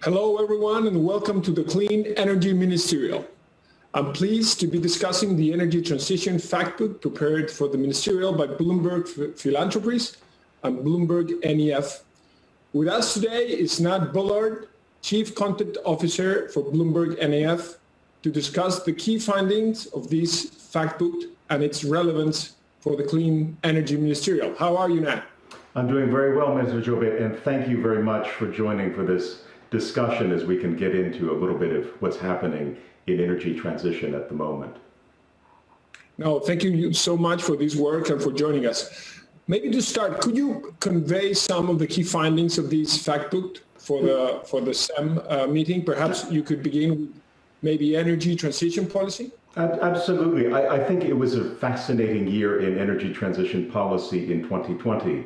Hello, everyone, and welcome to the Clean Energy Ministerial. I'm pleased to be discussing the Energy Transition Factbook prepared for the Ministerial by Bloomberg Philanthropies and BloombergNEF. With us today is Nat Bullard, Chief Content Officer for BloombergNEF, to discuss the key findings of this factbook and its relevance for the Clean Energy Ministerial. How are you, Nat? I'm doing very well, Mr. Jobet, and thank you very much for joining for this discussion as we can get into a little bit of what's happening in energy transition at the moment. No, thank you so much for this work and for joining us. Maybe to start, could you convey some of the key findings of this factbook for the CEM meeting? Perhaps you could begin with maybe energy transition policy? Absolutely. I think it was a fascinating year in energy transition policy in 2020.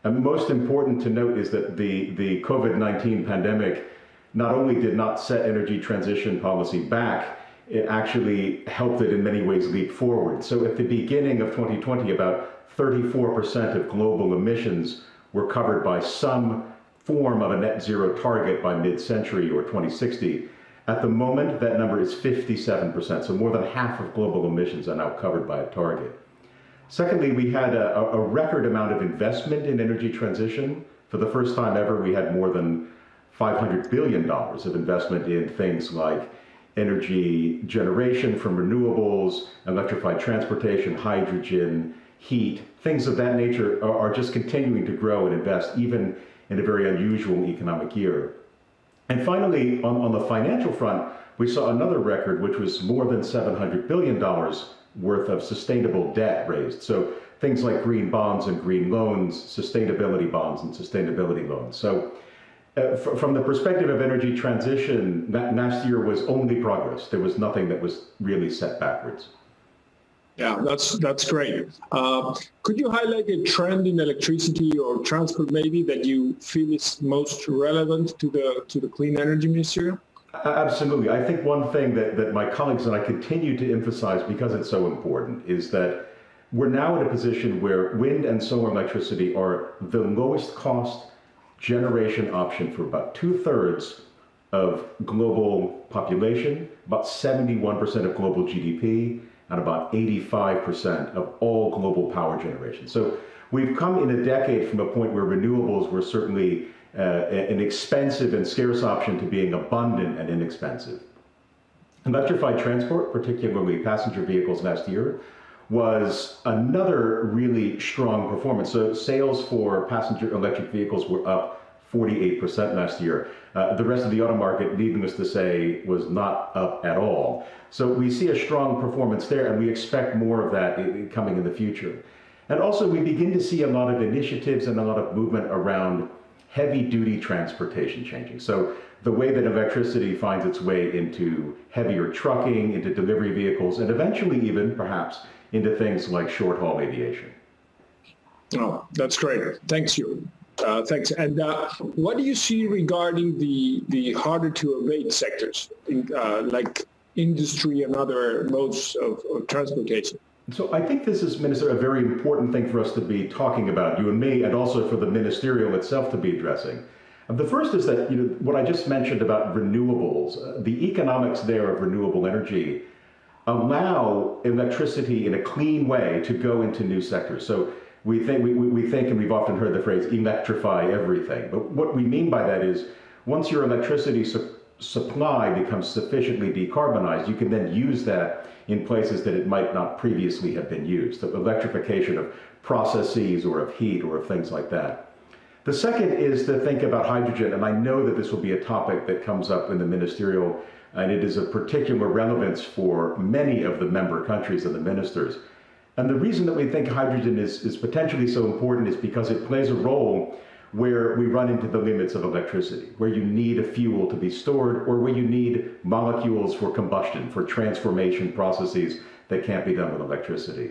And most important to note is that the COVID-19 pandemic not only did not set energy transition policy back, it actually helped it in many ways leap forward. So at the beginning of 2020, about 34% of global emissions were covered by some form of a net zero target by mid-century or 2060. At the moment, that number is 57%, so more than half of global emissions are now covered by a target. Secondly, we had a record amount of investment in energy transition. For the first time ever, we had more than $500 billion of investment in things like energy generation from renewables, electrified transportation, hydrogen, heat. Things of that nature are just continuing to grow and invest, even in a very unusual economic year. And finally, on the financial front, we saw another record, which was more than $700 billion worth of sustainable debt raised. So things like green bonds and green loans, sustainability bonds and sustainability loans. So from the perspective of energy transition, last year was only progress. There was nothing that was really set backwards. Yeah, that's great. Could you highlight a trend in electricity or transport maybe that you feel is most relevant to the Clean Energy Ministerial? Absolutely. I think one thing that my colleagues and I continue to emphasize, because it's so important, is that we're now in a position where wind and solar electricity are the lowest cost generation option for about 2/3 of global population, about 71% of global GDP, and about 85% of all global power generation. So we've come in a decade from a point where renewables were certainly an expensive and scarce option to being abundant and inexpensive. Electrified transport, particularly passenger vehicles last year, was another really strong performance. So sales for passenger electric vehicles were up 48% last year. The rest of the auto market, needless to say, was not up at all. So we see a strong performance there, and we expect more of that coming in the future. And also we begin to see a lot of initiatives and a lot of movement around heavy-duty transportation changing. So the way that electricity finds its way into heavier trucking, into delivery vehicles, and eventually even, perhaps, into things like short-haul aviation. Oh, that's great. Thanks. Thanks. And what do you see regarding the harder-to-abate sectors, like industry and other modes of transportation? So I think this is, Minister, a very important thing for us to be talking about, you and me, and also for the ministerial itself to be addressing. The first is that, what I just mentioned about renewables, the economics there of renewable energy allow electricity in a clean way to go into new sectors. So we think, and we've often heard the phrase, electrify everything. But what we mean by that is, once your electricity supply becomes sufficiently decarbonized, you can then use that in places that it might not previously have been used, the electrification of processes or of heat or of things like that. The second is to think about hydrogen, and I know that this will be a topic that comes up in the ministerial, and it is of particular relevance for many of the member countries and the ministers. And the reason that we think hydrogen is potentially so important is because it plays a role where we run into the limits of electricity, where you need a fuel to be stored, or where you need molecules for combustion, for transformation processes that can't be done with electricity.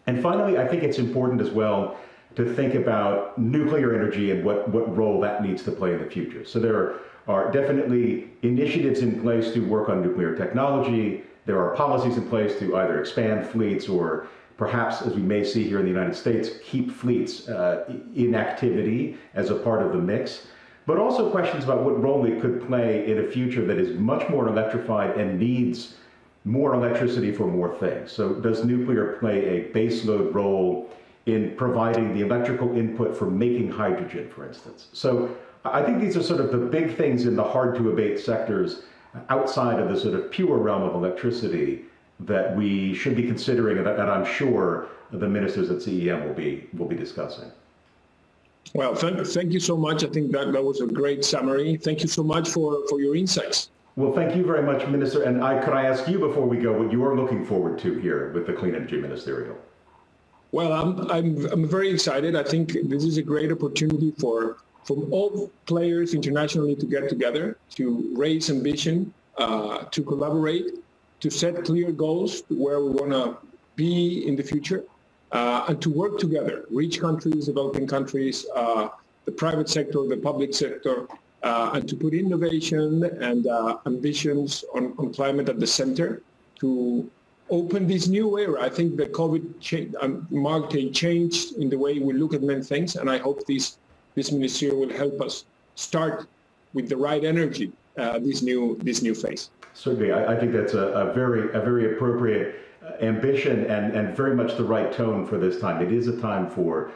And finally, I think it's important as well to think about nuclear energy and what role that needs to play in the future. So there are definitely initiatives in place to work on nuclear technology. There are policies in place to either expand fleets or perhaps, as we may see here in the United States, keep fleets in activity as a part of the mix. but also questions about what role it could play in a future that is much more electrified and needs more electricity for more things. So does nuclear play a baseload role in providing the electrical input for making hydrogen, for instance? So I think these are sort of the big things in the hard to abate sectors outside of the sort of pure realm of electricity that we should be considering, and I'm sure the ministers at CEM will be discussing. Well, thank you so much. I think that was a great summary. Thank you so much for your insights. Well, thank you very much, Minister. And could I ask you before we go what you are looking forward to here with the Clean Energy Ministerial? Well, I'm very excited. I think this is a great opportunity for all players internationally to get together, to raise ambition, to collaborate, to set clear goals to where we want to be in the future, and to work together, rich countries, developing countries, the private sector, the public sector, and to put innovation and ambitions on climate at the center to open this new era. I think the COVID marked a change in the way we look at many things, and I hope this ministerial will help us start with the right energy this new phase. Certainly, I think that's a very appropriate ambition and very much the right tone for this time. It is a time for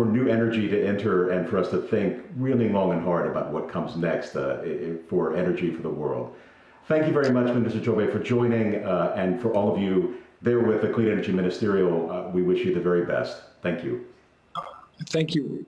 new energy to enter and for us to think really long and hard about what comes next for energy for the world. Thank you very much, Minister Jobet, for joining, and for all of you there with the Clean Energy Ministerial, we wish you the very best. Thank you. Thank you.